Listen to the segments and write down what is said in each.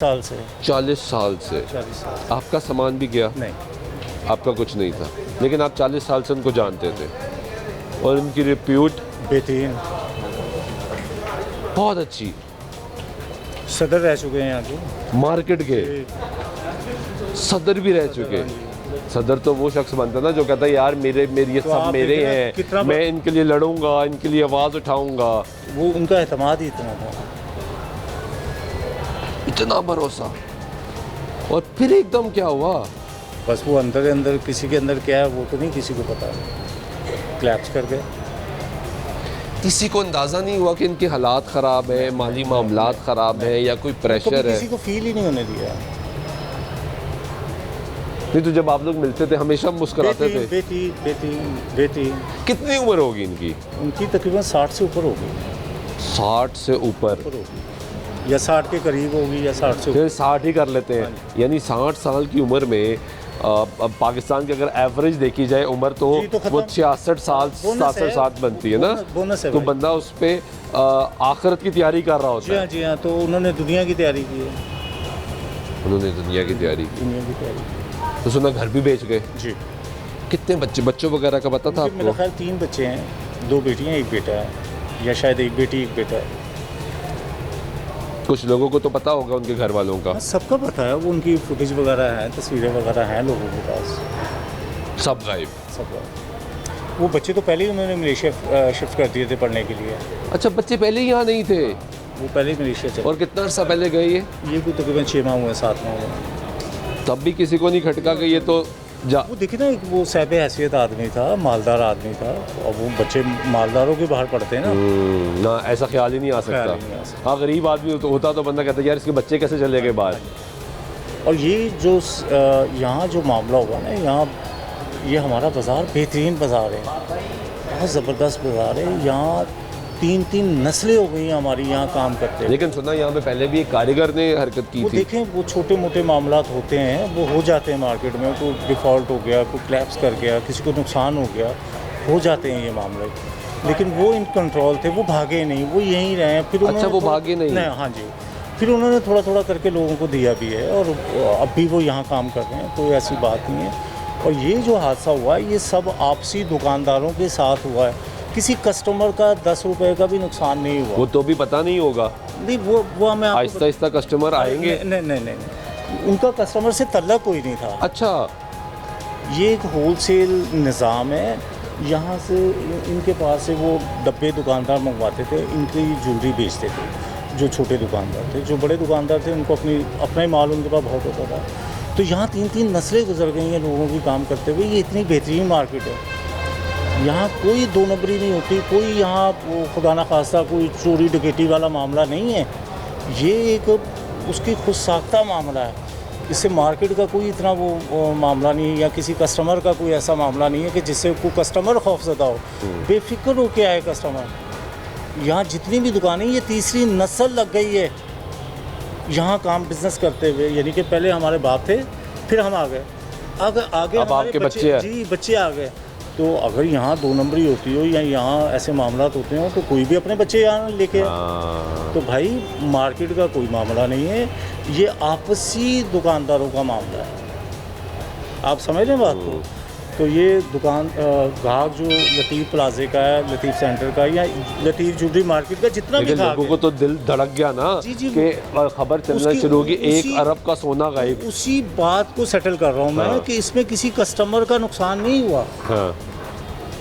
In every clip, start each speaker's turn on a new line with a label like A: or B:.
A: साल से
B: 40 साल से
A: 40 साल
B: आपका सामान भी गया?
A: नहीं,
B: आपका कुछ नहीं था, लेकिन आप 40 साल से उनको जानते थे और उनकी रिप्यूट
A: बेहतरीन
B: बहुत अच्छी।
A: सदर रह चुके हैं यहाँ के।
B: मार्केट के सदर भी रह चुके। सदर तो वो शख्स बनता है ना जो कहता है यार मेरी ये
A: तो
B: सब
A: आप
B: मेरे
A: देखना
B: हैं,
A: कितना
B: मैं इनके लिए लड़ूंगा, इनके लिए आवाज़ उठाऊंगा।
A: वो उनका एतमाद ही इतना था।
B: इतना भरोसा, और फिर एकदम क्या हुआ?
A: बस वो अंदर किसी के अंदर क्या है वो तो नहीं किसी को पता, क्लैप्स कर गए।
B: किसी को अंदाज़ा नहीं हुआ कि इनके हालात ख़राब है, माली मामलात ख़राब है या कोई प्रेशर है?
A: किसी को फील ही नहीं होने दिया।
B: नहीं तो जब आप लोग मिलते थे हमेशा मुस्कुराते थे।
A: बेटी
B: कितनी उम्र होगी इनकी?
A: उनकी तकरीबन 60 से ऊपर होगी।
B: 60 से ऊपर
A: या 60 के करीब होगी या 60 से
B: फिर 60 ही कर लेते हैं। यानी 60 साल की उम्र में अब पाकिस्तान की अगर एवरेज देखी जाए उम्र तो वो 66 साल 67 बनती है ना।
A: बोनस है
B: तो बंदा उस पर आखिरत की तैयारी कर रहा होता है।
A: जी हाँ, तो उन्होंने दुनिया की तैयारी की है।
B: उन्होंने दुनिया की तैयारी की। तो सुना घर भी बेच गए
A: जी।
B: कितने बच्चों वगैरह का पता था
A: मेरा
B: आपको?
A: ख्याल 3 बच्चे हैं, 2 बेटियां एक बेटा है, या शायद एक बेटी एक बेटा है।
B: कुछ लोगों को तो पता होगा उनके घर वालों का।
A: सबका पता है, वो उनकी फुटेज वगैरह है, तस्वीरें वगैरह हैं लोगों के पास।
B: सब गायब।
A: सब वो बच्चे तो पहले ही उन्होंने मलेशिया शिफ्ट कर दिए थे पढ़ने के लिए।
B: अच्छा, बच्चे पहले ही यहाँ नहीं थे?
A: वो पहले ही मलेशिया चले।
B: और कितना अर्सा पहले गए ये
A: कोई तकरीबन 6 माह हुए, 7 माह हुए।
B: तब भी किसी को नहीं खटका कि ये तो
A: वो देखे ना, वो साहिब हैसियत आदमी था, मालदार आदमी था, और वो बच्चे मालदारों के बाहर पढ़ते हैं
B: ना, ऐसा ख्याल ही नहीं आ सकता। हाँ, गरीब आदमी होता तो बंदा कहता यार इसके बच्चे कैसे चले गए बाहर। और
A: ये जो यहाँ जो मामला हुआ ना, यहाँ ये हमारा बाज़ार बेहतरीन बाज़ार है, बहुत ज़बरदस्त बाज़ार है। यहाँ 3 नस्लें हो गई हमारी यहाँ काम करते हैं।
B: लेकिन सुना यहाँ पे पहले भी एक कारीगर ने हरकत की थी।
A: देखें, वो छोटे मोटे मामलात होते हैं, वो हो जाते हैं मार्केट में। कोई डिफ़ॉल्ट हो गया, कोई क्लैप्स कर गया, किसी को नुकसान हो गया, हो जाते हैं ये मामले। लेकिन वो इन कंट्रोल थे, वो भागे नहीं, वो यहीं रहे। फिर
B: अच्छा, वो भागे नहीं?
A: हाँ जी। फिर उन्होंने थोड़ा थोड़ा करके लोगों को दिया भी है, और अब भी वो यहाँ काम कर रहे हैं, कोई ऐसी बात नहीं है। और ये जो हादसा हुआ है, ये सब आपसी दुकानदारों के साथ हुआ है। किसी कस्टमर का 10 रुपए का भी नुकसान नहीं हुआ।
B: वो तो भी पता नहीं होगा।
A: नहीं, वो हमें
B: आहिस्ता आहिस्ता कस्टमर आएंगे।
A: नहीं, उनका कस्टमर से तल्लक कोई नहीं था।
B: अच्छा,
A: ये एक होलसेल निज़ाम है। यहाँ से इनके पास से वो डब्बे दुकानदार मंगवाते थे, इनकी ज्वेलरी बेचते थे। जो छोटे दुकानदार थे, जो बड़े दुकानदार थे, उनको अपना ही माल उनके पास बहुत होता था। तो यहाँ 3 नस्लें गुजर गई हैं लोगों की काम करते हुए। ये इतनी बेहतरीन मार्केट है, यहाँ कोई 2 नंबरी नहीं होती, कोई यहाँ वो खुदा ना खास्ता कोई चोरी डकैती वाला मामला नहीं है। ये एक उसकी खुद साख्ता मामला है। इससे मार्केट का कोई इतना वो मामला नहीं है, या किसी कस्टमर का कोई ऐसा मामला नहीं है कि जिससे कोई कस्टमर खौफजदा हो। बेफिक्र हो के आए कस्टमर। यहाँ जितनी भी दुकानें, ये 3री नस्ल लग गई है यहाँ काम बिजनेस करते हुए। यानी कि पहले हमारे बाप थे, फिर हम आ गए, आगे
B: अब आपके बच्चे
A: जी बच्चे आ गए। तो अगर यहाँ 2 नंबरी होती हो या यहाँ ऐसे मामलात होते हो, तो कोई भी अपने बच्चे यहाँ लेके। तो भाई मार्केट का कोई मामला नहीं है, ये आपसी दुकानदारों का मामला है। आप समझ लें बात को। तो ये दुकान ग्राहक जो लतीफ़ प्लाजे का है, लतीफ़ सेंटर का, या लतीफ़ ज्वेलरी मार्केट का जितना भी
B: लोगों को तो दिल धड़क गया ना कि खबर चलना शुरू होगी 1 अरब का सोना गायब।
A: उसी बात को सेटल कर रहा हूँ मैं कि इसमें किसी कस्टमर का नुकसान नहीं हुआ।
B: हाँ,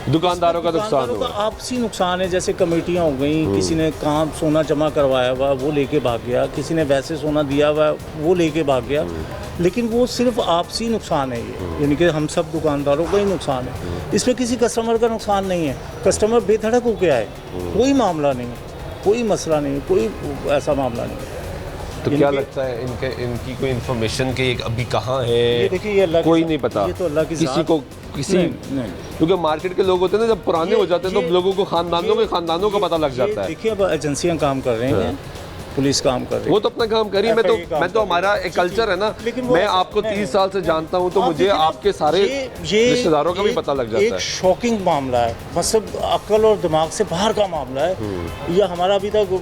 B: दुकानदारों का नुकसान हुआ।
A: आपसी नुकसान है। जैसे कमेटियाँ हो गई, किसी ने कहाँ सोना जमा करवाया हुआ वो लेके भाग गया, किसी ने वैसे सोना दिया हुआ वो लेके भाग गया। लेकिन वो सिर्फ आपसी नुकसान है ये, यानी कि हम सब दुकानदारों का ही नुकसान है। इसमें किसी कस्टमर का नुकसान नहीं है। कस्टमर बेधड़क होके आए, कोई मामला नहीं, कोई मसला नहीं, कोई ऐसा मामला नहीं।
B: तो क्या लगता है इनकी कोई इन्फॉर्मेशन के अभी कहाँ है?
A: ये देखिए, ये अल्लाह
B: कोई नहीं पता।
A: ये तो अल्लाह की
B: किसी को
A: नहीं।
B: क्योंकि मार्केट के लोग होते हैं ना, जब पुराने हो जाते हैं तो लोगों को खानदानों का पता लग जाता है।
A: देखिए, अब एजेंसियाँ काम कर रही हैं, पुलिस काम कर रही है,
B: वो तो अपना काम करी। मैं तो हमारा एक कल्चर है ना, मैं आपको 30 साल से जानता हूँ, तो मुझे आपके सारे रिश्तेदारों का भी पता लग जाता है।
A: एक शॉकिंग मामला है, मतलब अक्ल और दिमाग से बाहर का मामला है। ये हमारा अभी तक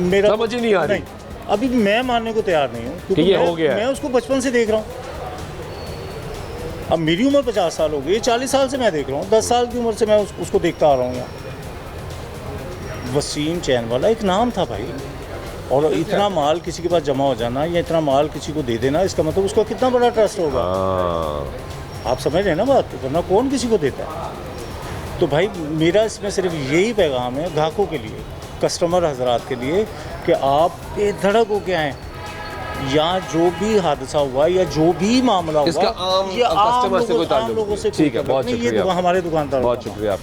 A: मेरा
B: समझ ही नहीं आ रही।
A: अभी मैं मानने को तैयार नहीं हूँ, क्योंकि
B: कि ये
A: मैं,
B: हो गया है।
A: मैं उसको बचपन से देख रहा हूँ। अब मेरी उम्र 50 साल हो गई, 40 साल से मैं देख रहा हूँ, 10 साल की उम्र से मैं उसको देखता आ रहा हूँ यहाँ। वसीम चैन वाला एक नाम था भाई, और इतना माल किसी के पास जमा हो जाना या इतना माल किसी को दे देना, इसका मतलब उसका कितना बड़ा ट्रस्ट होगा।
B: हाँ
A: आप समझ रहे हैं ना बात, वरना कौन किसी को देता है। तो भाई मेरा इसमें सिर्फ यही पैगाम है ग्राहकों के लिए, कस्टमर हजरात के लिए, कि आप बेधड़क होके आएँ। यहाँ जो भी हादसा हुआ या जो भी मामला हुआ,
B: इसका आम
A: ये
B: कस्टमर से कोई
A: आम
B: ताल्लुक
A: लोगों से
B: नहीं। ठीक है,
A: कोई
B: बहुत
A: ताल्लुक नहीं,
B: शुक्रिया।
A: ये हमारे दुकानदार
B: बहुत शुक्रिया।